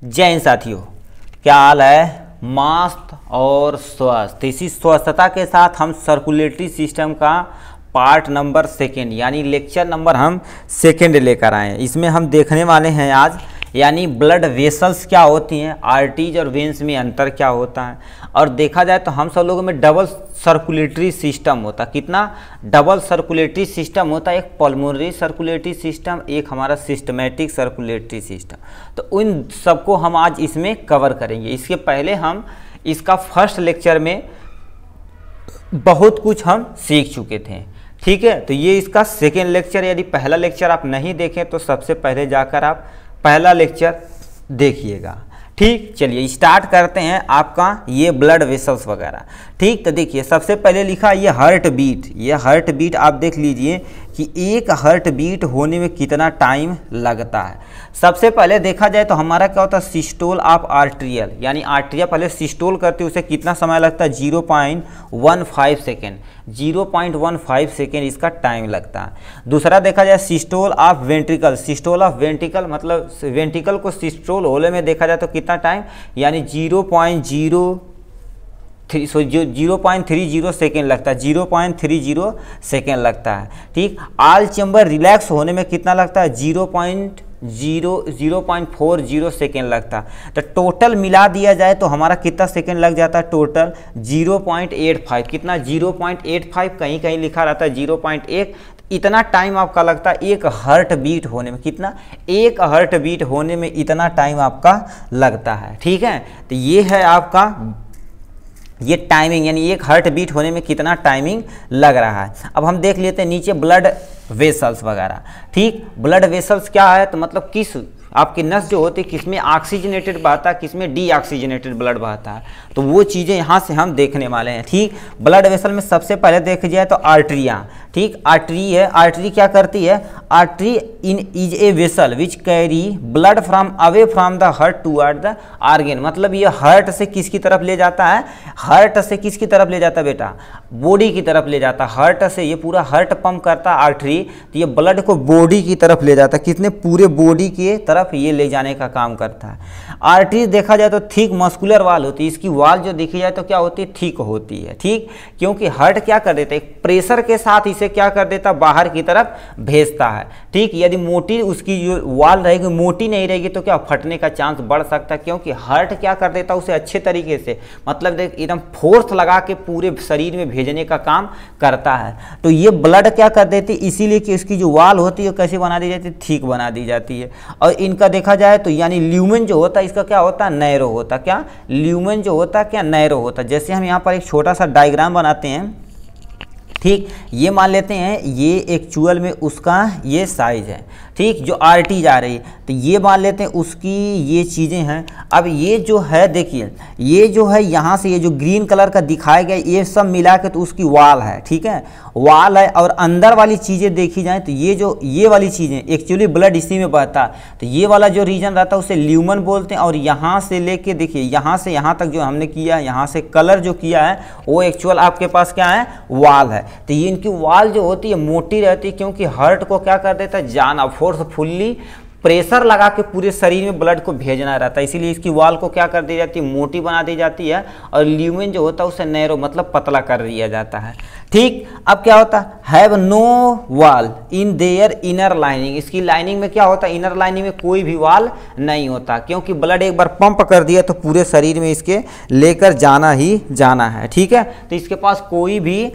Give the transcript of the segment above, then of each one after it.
जय हिंद साथियों, क्या हाल है? मस्त और स्वस्थ। इसी स्वस्थता के साथ हम सर्कुलेटरी सिस्टम का पार्ट नंबर सेकेंड यानी लेक्चर नंबर हम सेकेंड लेकर आए हैं। इसमें हम देखने वाले हैं आज यानी ब्लड वेसल्स क्या होती हैं, आर्टरीज और वेन्स में अंतर क्या होता है। और देखा जाए तो हम सब लोगों में डबल सर्कुलेटरी सिस्टम होता है। कितना डबल सर्कुलेटरी सिस्टम होता है? एक पल्मोनरी सर्कुलेटरी सिस्टम, एक हमारा सिस्टमैटिक सर्कुलेटरी सिस्टम। तो उन सबको हम आज इसमें कवर करेंगे। इसके पहले हम इसका फर्स्ट लेक्चर में बहुत कुछ हम सीख चुके थे, ठीक है। तो ये इसका सेकेंड लेक्चर, यदि पहला लेक्चर आप नहीं देखें तो सबसे पहले जाकर आप पहला लेक्चर देखिएगा, ठीक। चलिए स्टार्ट करते हैं आपका ये ब्लड वेसल्स वगैरह, ठीक। तो देखिए सबसे पहले लिखा ये हार्ट बीट। ये हार्ट बीट आप देख लीजिए कि एक हार्ट बीट होने में कितना टाइम लगता है। सबसे पहले देखा जाए तो हमारा क्या होता है, सिस्टोल ऑफ आर्ट्रियल, यानी आर्ट्रिया पहले सिस्टोल करते उसे कितना समय लगता है, 0.15 सेकेंड। 0.15 सेकेंड इसका टाइम लगता है। दूसरा देखा जाए systole of ventricle. Systole of ventricle मतलब वेंट्रिकल को सिस्टोल होने में देखा जाए तो कितना टाइम, यानी 0.30 सेकेंड लगता है। 0.30 सेकेंड लगता है, ठीक। आल चैम्बर रिलैक्स होने में कितना लगता है, 0.40 सेकेंड लगता है। तो टोटल मिला दिया जाए तो हमारा कितना सेकेंड लग जाता है, टोटल 0.85। कितना, 0.85, कहीं कहीं लिखा रहता है 0.1। इतना टाइम आपका लगता है एक हार्ट बीट होने में। कितना, एक हार्ट बीट होने में इतना टाइम आपका लगता है, ठीक है। तो ये है आपका ये टाइमिंग, यानी एक हार्ट बीट होने में कितना टाइमिंग लग रहा है। अब हम देख लेते हैं नीचे ब्लड वेसल्स वगैरह, ठीक। ब्लड वेसल्स क्या है, तो मतलब किस आपकी नस जो होती है किसमें ऑक्सीजनेटेड बहता है, किसमें डीऑक्सीजनेटेड ब्लड बहता है, तो वो चीज़ें यहाँ से हम देखने वाले हैं, ठीक। ब्लड वेसल में सबसे पहले देख जाए तो आर्टरिया, ठीक। आर्टरी है, आर्टरी क्या करती है, artery in is a vessel which carry blood from away from the heart toward the organ. मतलब ये हार्ट से किसकी तरफ ले जाता है, हार्ट से किसकी तरफ ले जाता है बेटा, बॉडी की तरफ ले जाता है। हार्ट से ये पूरा हार्ट पंप करता है आर्टरी, तो ये ब्लड को बॉडी की तरफ ले जाता है। कितने, पूरे बॉडी के तरफ ये ले जाने का काम करता है। आर्टरी देखा जाए तो थिक मस्कुलर वाल होती है। इसकी वाल जो देखी जाए तो क्या होती है, थिक होती है, ठीक। क्योंकि हार्ट क्या कर देता है, प्रेशर के साथ इसे क्या कर देता है, बाहर की तरफ भेजता है, ठीक। यदि मोटी उसकी जो वाल रहेगी, मोटी नहीं रहेगी तो क्या फटने का चांस बढ़ सकता है, क्योंकि हार्ट क्या कर देता है उसे अच्छे तरीके से, मतलब देख एकदम फोर्स लगा के पूरे शरीर में भेजने का काम करता है। तो ये ब्लड क्या कर देती है, इसीलिए कि इसकी जो वाल होती है कैसे बना दी जाती है, ठीक बना दी जाती है। और इनका देखा जाए तो यानी ल्यूमेन जो होता है इसका क्या होता है, नैरो होता है। क्या, ल्यूमेन जो होता है क्या, नैरो होता है। जैसे हम यहाँ पर एक छोटा सा डायग्राम बनाते हैं, ठीक। ये मान लेते हैं ये एक्चुअल में उसका ये साइज है, ठीक, जो आर्टरी जा रही है, तो ये मान लेते हैं उसकी ये चीज़ें हैं। अब ये जो है देखिए, ये जो है यहाँ से ये जो ग्रीन कलर का दिखाया गया ये सब मिला के तो उसकी वाल है, ठीक है, वाल है। और अंदर वाली चीज़ें देखी जाए तो ये जो ये वाली चीज़ें एक्चुअली ब्लड इसी में बहता है, तो ये वाला जो रीजन रहता है उसे ल्यूमन बोलते हैं। और यहाँ से लेके देखिए यहाँ से यहाँ तक जो हमने किया है, यहाँ से कलर जो किया है वो एक्चुअल आपके पास क्या है, वाल है। तो ये इनकी वाल जो होती है मोटी रहती है, क्योंकि हार्ट को क्या कर देता है, जाना फोर्सफुल्ली प्रेशर लगा के पूरे शरीर में ब्लड को भेजना रहता है, इसीलिए इसकी वाल को क्या कर दी जाती है, मोटी बना दी जाती है। और ल्यूमेन जो होता है उसे नैरो मतलब पतला कर दिया जाता है, ठीक। अब क्या होता है, हैव नो वाल इन देयर इनर लाइनिंग। इसकी लाइनिंग में क्या होता है, इनर लाइनिंग में कोई भी वाल नहीं होता, क्योंकि ब्लड एक बार पंप कर दिया तो पूरे शरीर में इसके लेकर जाना ही जाना है, ठीक है। तो इसके पास कोई भी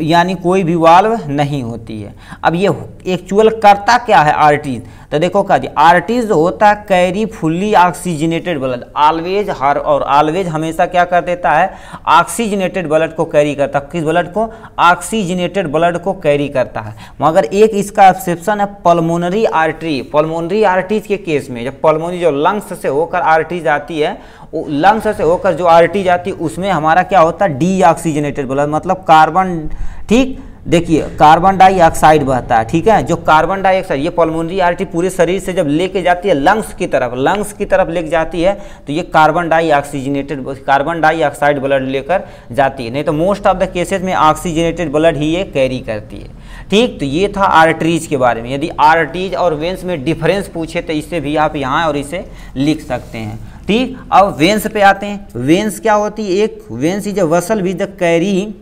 यानी कोई भी वाल्व नहीं होती है। अब ये एक्चुअल करता क्या है आर्टरीज, तो देखो क्या, आर्टरीज होता है carry fully oxygenated blood, always हर और ऑलवेज हमेशा क्या कर देता है, ऑक्सीजनेटेड ब्लड को कैरी करता है। किस ब्लड को, ऑक्सीजनेटेड ब्लड को कैरी करता है। मगर एक इसका एक्सेप्शन है पल्मोनरी आर्टरी। पल्मोनरी आर्टरीज के केस में जब पल्मोनरी जो लंग्स से होकर आर्टरीज आती है, लंग्स से होकर जो आर्टरी जाती है उसमें हमारा क्या होता है, डीऑक्सीजनेटेड ब्लड मतलब कार्बन, ठीक। देखिए कार्बन डाइऑक्साइड बहता है, ठीक है। जो कार्बन डाइऑक्साइड ये पल्मोनरी आर्टरी पूरे शरीर से जब लेके जाती है लंग्स की तरफ लेके जाती है तो ये कार्बन डाइऑक्साइड ब्लड लेकर जाती है। नहीं तो मोस्ट ऑफ द केसेस में ऑक्सीजनेटेड ब्लड ही ये कैरी करती है, ठीक, तो ये था आर्टरीज के बारे में। यदि आर्टरीज और वेन्स में डिफरेंस पूछे तो इससे भी आप यहाँ और इसे लिख सकते हैं। ठीक, अब वेन्स पे आते हैं। वेन्स क्या होती है? एक veins is a vessel with the carry,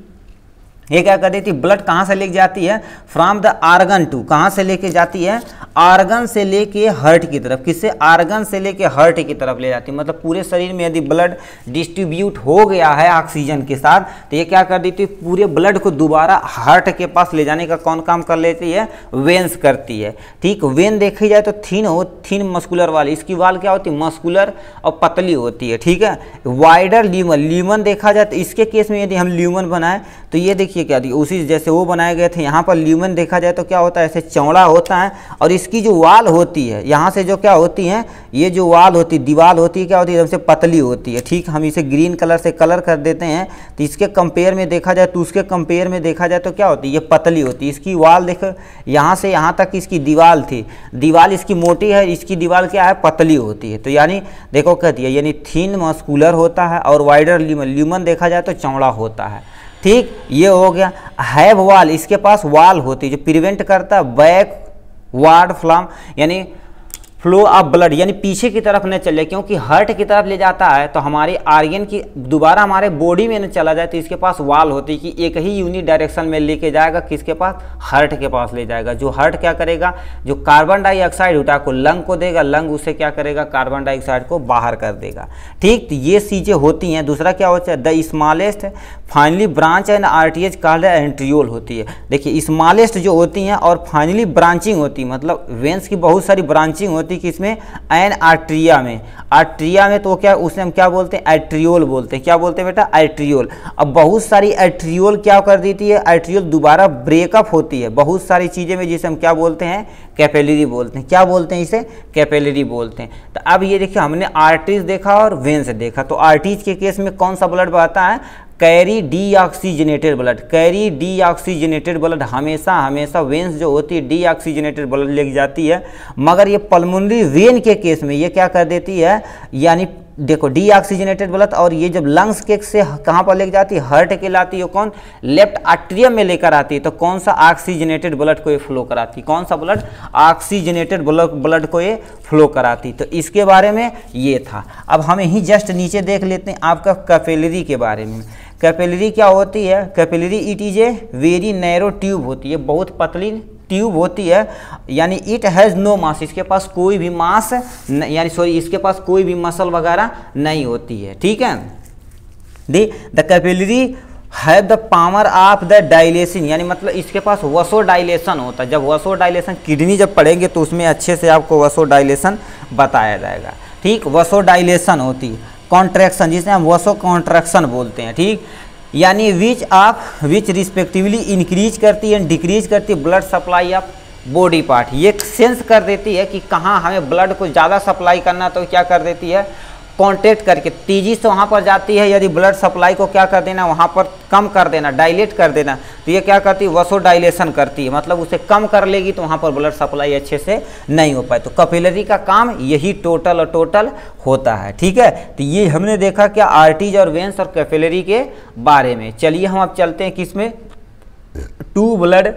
ये क्या कर देती है? ब्लड कहाँ से लेके जाती है? फ्रॉम द आर्गन टू, कहाँ से लेके जाती है? आर्गन से लेके हार्ट की तरफ। किससे? आर्गन से लेके हार्ट की तरफ ले जाती है। मतलब पूरे शरीर में यदि ब्लड डिस्ट्रीब्यूट हो गया है ऑक्सीजन के साथ, तो ये क्या कर देती है? पूरे ब्लड को दोबारा हार्ट के पास ले जाने का कौन काम कर लेती है? वेन्स करती है। ठीक, वेन देखी जाए तो थिन मस्कुलर वाली, इसकी वाल क्या होती है? मस्कुलर और पतली होती है। ठीक है, वाइडर ल्यूमन, ल्यूमन देखा जाए तो इसके केस में यदि हम ल्यूमन बनाए तो ये देखिए क्या दिया, उसी जैसे वो बनाए गए थे। यहाँ पर ल्यूमन देखा जाए तो क्या होता है? ऐसे चौड़ा होता है, और इसकी जो वाल होती है यहाँ से जो क्या होती है, ये जो वाल होती है, दीवार होती है, क्या होती है? एकदम से पतली होती है। ठीक, हम इसे ग्रीन कलर से कलर कर देते हैं, तो इसके कंपेयर में देखा जाए तो उसके कंपेयर में देखा जाए तो क्या होती है? ये पतली होती है। इसकी वाल देखो, यहाँ से यहाँ तक इसकी दीवार थी, दीवार इसकी मोटी है, इसकी दीवार क्या है? पतली होती है। तो यानी देखो कहती है, यानी थिन मस्कुलर होता है, और वाइडर ल्यूमन, ल्यूमन देखा जाए तो चौड़ा होता है। ठीक, ये हो गया। हैव वाल, इसके पास वाल होती है जो प्रिवेंट करता है बैकवर्ड फ्लम, यानी फ्लो ऑफ ब्लड, यानी पीछे की तरफ न चले, क्योंकि हार्ट की तरफ ले जाता है तो हमारी आर्गन की दोबारा हमारे बॉडी में न चला जाए, तो इसके पास वाल होती है कि एक ही यूनिट डायरेक्शन में लेके जाएगा, किसके पास? हार्ट के पास ले जाएगा। जो हार्ट क्या करेगा? जो कार्बन डाइऑक्साइड उठा को लंग को देगा, लंग उसे क्या करेगा? कार्बन डाइऑक्साइड को बाहर कर देगा। ठीक, तो ये चीज़ें होती हैं। दूसरा क्या होता है? The smallest finely branch end arteries called arteriole होती है। देखिए, स्मॉलेस्ट जो होती हैं और फाइनली ब्रांचिंग होती है, मतलब वेन्स की बहुत सारी ब्रांचिंग होती है, किसमें? एन आर्ट्रिया में। आर्ट्रिया में तो क्या, उसे हम क्या बोलते हैं? एट्रियोल बोलते हैं। क्या बोलते हैं बेटा? एट्रियोल। अब बहुत सारी एट्रियोल क्या कर देती है? एट्रियोल दोबारा ब्रेकअप होती है बहुत सारी चीज़ें में, जिसे हम क्या बोलते हैं? कैपिलरी बोलते हैं। क्या बोलते हैं? इसे कैपिलरी बोलते हैं। तो अब ये देखिए, हमने आर्टरीज देखा और वेन्स देखा। तो आर्टरीज के केस में कौन सा ब्लड बहता है? Carry deoxygenated blood. Carry deoxygenated blood हमेशा हमेशा वेन्स जो होती है डीऑक्सीजनेटेड ब्लड लेके जाती है, मगर ये पल्मोनरी वेन के केस में ये क्या कर देती है? यानी देखो, डीऑक्सीजनेटेड ब्लड, और ये जब लंग्स के से कहाँ पर लेके जाती है? हार्ट के लाती है। कौन? लेफ्ट आर्ट्रियम में लेकर आती है। तो कौन सा ऑक्सीजनेटेड ब्लड को ये फ्लो कराती? कौन सा ब्लड? ऑक्सीजनेटेड ब्लड को ये फ्लो कराती। तो इसके बारे में ये था। अब हम यहीं जस्ट नीचे देख लेते हैं आपका कैपिलरी के बारे में। कैपिलरी क्या होती है? Capillary it is a very narrow tube होती है, बहुत पतली ट्यूब होती है, यानी इट हैज़ नो मास, इसके पास कोई भी मास यानी सॉरी इसके पास कोई भी मसल वगैरह नहीं होती है। ठीक है, the capillary have the power of the dilation, यानी मतलब इसके पास वसो डायलेशन होता है। जब वसो डायलेशन किडनी जब पढ़ेंगे तो उसमें अच्छे से आपको वसो डायलेशन बताया जाएगा। ठीक, वसो डायलेशन होती है, कॉन्ट्रैक्शन जिसे हम वसो कॉन्ट्रैक्शन बोलते हैं। ठीक, यानी विच रिस्पेक्टिवली इंक्रीज करती है, डिक्रीज करती है blood supply of body part. ये सेंस कर देती है कि कहाँ हमें ब्लड को ज़्यादा सप्लाई करना, तो क्या कर देती है? कॉन्ट्रैक्ट करके तेजी से वहाँ पर जाती है। यदि ब्लड सप्लाई को क्या कर देना? वहाँ पर कम कर देना, डायलेट कर देना, तो ये क्या करती है? वसो डायलेशन करती है, मतलब उसे कम कर लेगी तो वहाँ पर ब्लड सप्लाई अच्छे से नहीं हो पाए। तो कैपिलरी का काम यही टोटल होता है। ठीक है, तो ये हमने देखा क्या? आर्टरीज और वेन्स और कैपिलरी के बारे में। चलिए हम अब चलते हैं किसमें? टू ब्लड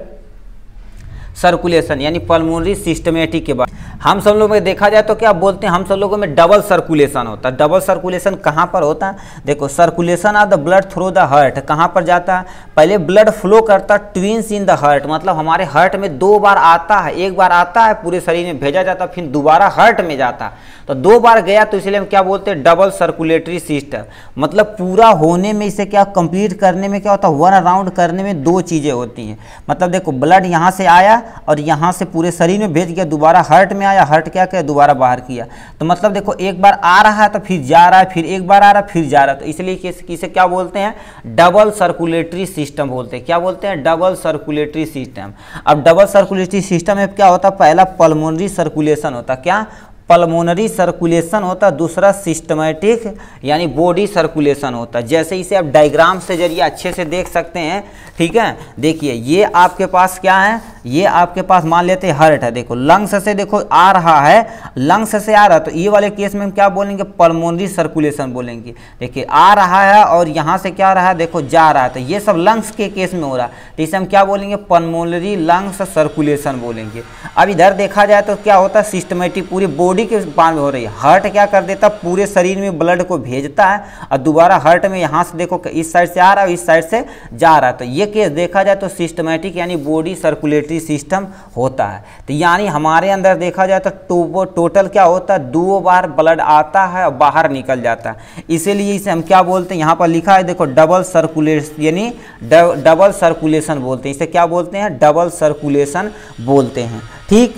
सर्कुलेशन, यानी पल्मोनरी सिस्टमेटिक के बाद। हम सब लोगों में देखा जाए तो क्या बोलते हैं? हम सब लोगों में डबल सर्कुलेशन होता है। डबल सर्कुलेशन कहाँ पर होता है? देखो, circulation of the blood through the heart कहाँ पर जाता है? पहले ब्लड फ्लो करता ट्विंस इन द हार्ट, मतलब हमारे हार्ट में दो बार आता है। एक बार आता है पूरे शरीर में भेजा जाता है, फिर दोबारा हार्ट में जाता है। तो दो बार गया तो इसलिए हम क्या बोलते हैं? Double circulatory system. मतलब पूरा होने में इसे क्या कंप्लीट करने में क्या होता है? वन राउंड करने में दो चीज़ें होती हैं। मतलब देखो, ब्लड यहाँ से आया और यहाँ से पूरे शरीर में भेज गया, दोबारा हार्ट में आया, हार्ट क्या किया? दोबारा बाहर किया। तो मतलब देखो, एक बार आ रहा है तो फिर जा रहा है, फिर एक बार आ रहा है फिर जा रहा है। तो इसलिए इसे क्या बोलते हैं? डबल सर्कुलेटरी सिस्टम बोलते हैं। क्या बोलते हैं? Double circulatory system. अब डबल सर्कुलेटरी सिस्टम में क्या होता है? पहला पल्मोनरी सर्कुलेशन होता है। क्या? पल्मोनरी सर्कुलेशन होता है। दूसरा सिस्टमेटिक यानी बॉडी सर्कुलेशन होता है। जैसे इसे आप डायग्राम से जरिए अच्छे से देख सकते हैं। ठीक है, देखिए ये आपके पास क्या है? ये आपके पास मान लेते हैं हार्ट है, देखो लंग्स से देखो आ रहा है, लंग्स से आ रहा है, तो ये वाले केस में हम क्या बोलेंगे, पल्मोनरी सर्कुलेशन बोलेंगे। देखिए आ रहा है और यहाँ से क्या रहा है, देखो जा रहा है, तो ये सब लंग्स के केस में हो रहा है, तो इसे हम क्या बोलेंगे, पल्मोनरी लंग्स सर्कुलेशन बोलेंगे। अब इधर देखा जाए तो क्या होता है, सिस्टमेटिक पूरी बॉडी के बारे में हो रही है। हार्ट क्या कर देता है, पूरे शरीर में ब्लड को भेजता है और दोबारा हार्ट में यहाँ से देखो इस साइड से आ रहा है, इस साइड से जा रहा है, तो ये केस देखा जाए तो सिस्टमेटिक यानी बॉडी सर्कुलेटरी सिस्टम होता है। तो यानी हमारे अंदर देखा जाए तो टोटल क्या होता है, 2 बार ब्लड आता है और बाहर निकल जाता है, इसीलिए इसे हम क्या बोलते हैं, यहाँ पर लिखा है देखो डबल सर्कुलेशन, यानी डबल सर्कुलेशन बोलते हैं, इसे क्या बोलते हैं, डबल सर्कुलेशन बोलते हैं। ठीक,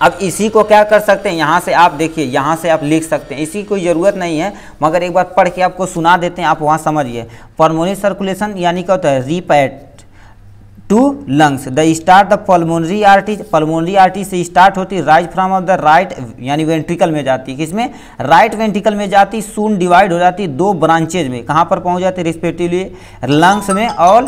अब इसी को क्या कर सकते हैं, यहाँ से आप देखिए, यहाँ से आप लिख सकते हैं, इसी की कोई ज़रूरत नहीं है, मगर एक बार पढ़ के आपको सुना देते हैं, आप वहाँ समझिए। पल्मोनरी सर्कुलेशन यानी क्या होता है, repeat to lungs the start the pulmonary artery से स्टार्ट होती है, rise from of the right यानी वेंट्रिकल में जाती है, किसमें, राइट वेंट्रिकल में जाती, सून डिवाइड हो जाती है 2 ब्रांचेज में, कहाँ पर पहुँच जाती है, रिस्पेक्टिवली लंग्स में और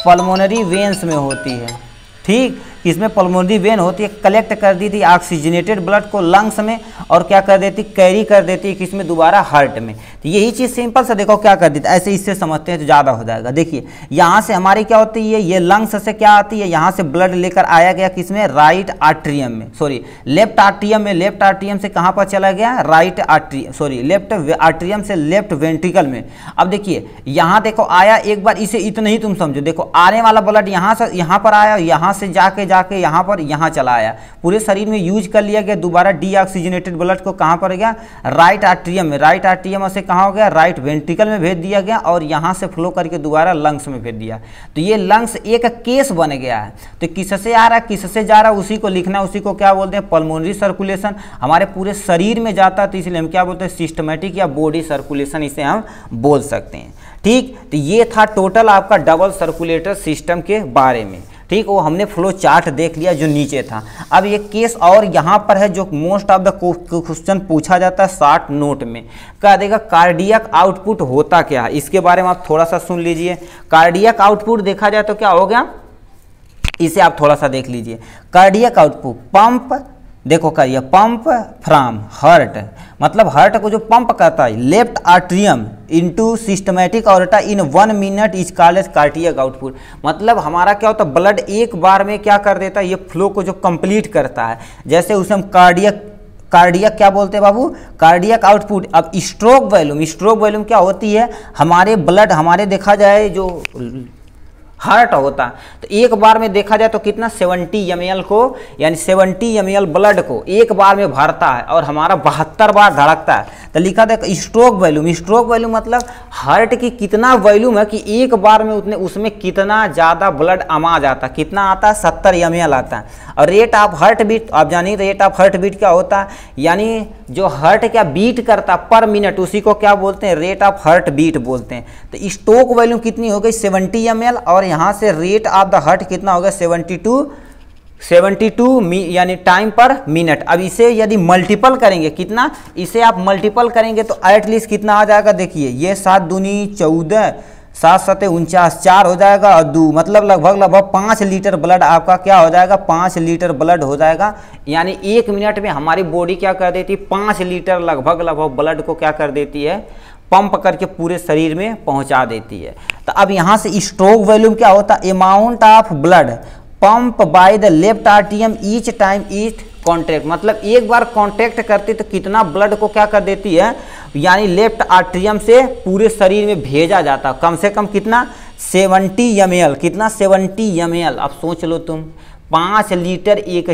पल्मोनरी वेन्स में होती है। ठीक, इसमें पल्मोनरी वेन होती है, कलेक्ट कर दी थी ऑक्सीजनेटेड ब्लड को लंग्स में और क्या कर देती, कैरी कर देती है किसमें, दोबारा हार्ट में। तो यही चीज़ सिंपल से देखो क्या कर देती है, ऐसे इससे समझते हैं तो ज़्यादा हो जाएगा। देखिए यहाँ से हमारी क्या होती है, ये लंग्स से क्या आती है, यहाँ से ब्लड लेकर आया गया किसमें, राइट आर्ट्रियम में, सॉरी लेफ्ट आर्ट्रियम में, लेफ्ट आर्ट्रियम से कहाँ पर चला गया, right atrium, sorry left atrium से लेफ्ट वेंट्रिकल में। अब देखिए यहाँ देखो आया, एक बार इसे इतना ही तुम समझो, देखो आने वाला ब्लड यहाँ से यहाँ पर आया, यहाँ से जाके यहाँ पर यहाँ चला आया, पूरे शरीर में यूज कर लिया गया, दोबारा डीऑक्सीजनेटेड ब्लड को कहाँ पर गया, राइट आर्ट्रियम में, राइट आर्ट्रियम से कहाँ हो गया, राइट वेंट्रिकल में भेज दिया गया और यहाँ से फ्लो करके दोबारा लंग्स में भेज दिया। तो ये लंग्स एक केस बन गया है, तो किससे आ रहा है किससे जा रहा है उसी को लिखना, उसी को क्या बोलते हैं, पल्मोनरी सर्कुलेशन। हमारे पूरे शरीर में जाता है तो इसलिए हम क्या बोलते हैं, सिस्टमेटिक या बॉडी सर्कुलेशन इसे हम बोल सकते हैं। ठीक, तो ये था टोटल आपका डबल सर्कुलेटर सिस्टम के बारे में। ठीक, वो हमने फ्लो चार्ट देख लिया जो नीचे था। अब ये केस और यहाँ पर है जो मोस्ट ऑफ द क्वेश्चन पूछा जाता है शॉर्ट नोट में, कह देगा कार्डियक आउटपुट होता क्या है, इसके बारे में आप थोड़ा सा सुन लीजिए। कार्डियक आउटपुट देखा जाए तो क्या हो गया, इसे आप थोड़ा सा देख लीजिए। कार्डियक आउटपुट पंप, देखो करिए पंप फ्रॉम हार्ट, मतलब हार्ट को जो पंप करता है left atrium into systematic aorta in 1 minute is called as cardiac output. मतलब हमारा क्या होता है, ब्लड एक बार में क्या कर देता है, ये फ्लो को जो कंप्लीट करता है, जैसे उसे हम कार्डियक क्या बोलते हैं बाबू, कार्डियक आउटपुट। अब स्ट्रोक वॉल्यूम क्या होती है, हमारे ब्लड हमारे देखा जाए जो हार्ट होता है तो एक बार में देखा जाए तो कितना 70 ml को, यानी 70 ml ब्लड को एक बार में भरता है और हमारा 72 बार धड़कता है। तो लिखा था स्ट्रोक वॉल्यूम मतलब हार्ट की कितना वॉल्यूम है कि एक बार में उसमें कितना ज़्यादा ब्लड आमा जाता है, कितना आता है 70 ml आता है। और रेट ऑफ हार्ट बीट, आप जानिए रेट ऑफ हार्ट बीट क्या होता है, यानी जो हार्ट क्या बीट करता है पर मिनट, उसी को क्या बोलते हैं, रेट ऑफ हार्ट बीट बोलते हैं। तो स्ट्रोक वॉल्यूम कितनी हो गई 70 ml और यहाँ से रेट ऑफ द हार्ट कितना होगा 72 यानी टाइम पर मिनट। अब इसे यदि मल्टीपल करेंगे कितना, इसे आप मल्टीपल करेंगे तो एटलीस्ट कितना आ जाएगा, देखिए ये 7 दूनी 14, 7 7 49, 4 हो जाएगा और 2 मतलब लगभग 5 लीटर ब्लड आपका क्या हो जाएगा, 5 लीटर ब्लड हो जाएगा। यानी 1 मिनट में हमारी बॉडी क्या कर देती है, 5 लीटर लगभग ब्लड को क्या कर देती है, पंप करके पूरे शरीर में पहुंचा देती है। तो अब यहाँ से स्ट्रोक वॉल्यूम क्या होता है, amount of blood pump by the left atrium each time each contract, मतलब एक बार कॉन्ट्रैक्ट करती तो कितना ब्लड को क्या कर देती है, यानी लेफ्ट आर्ट्रियम से पूरे शरीर में भेजा जाता, कम से कम कितना 70 ml, कितना 70 ml। अब सोच लो तुम 5 लीटर एक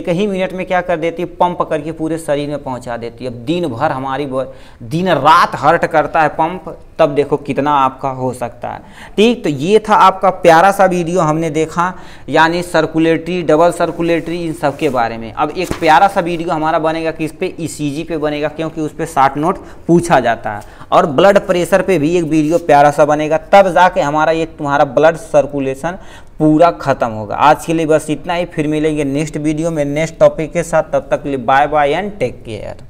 ही मिनट में क्या कर देती है, पंप करके पूरे शरीर में पहुंचा देती है। अब दिन भर हमारी दिन रात हर्ट करता है पंप, तब देखो कितना आपका हो सकता है। ठीक, तो ये था आपका प्यारा सा वीडियो हमने देखा, यानी सर्कुलेटरी डबल सर्कुलेटरी इन सब के बारे में। अब एक प्यारा सा वीडियो हमारा बनेगा किस पे, ECG पे बनेगा, क्योंकि उस पर शॉर्ट नोट पूछा जाता है। और ब्लड प्रेशर पे भी एक वीडियो प्यारा सा बनेगा, तब जाके हमारा ये तुम्हारा ब्लड सर्कुलेशन पूरा खत्म होगा। आज के लिए बस इतना ही, फिर मिलेंगे नेक्स्ट वीडियो में नेक्स्ट टॉपिक के साथ। तब तक के लिए bye bye and take care.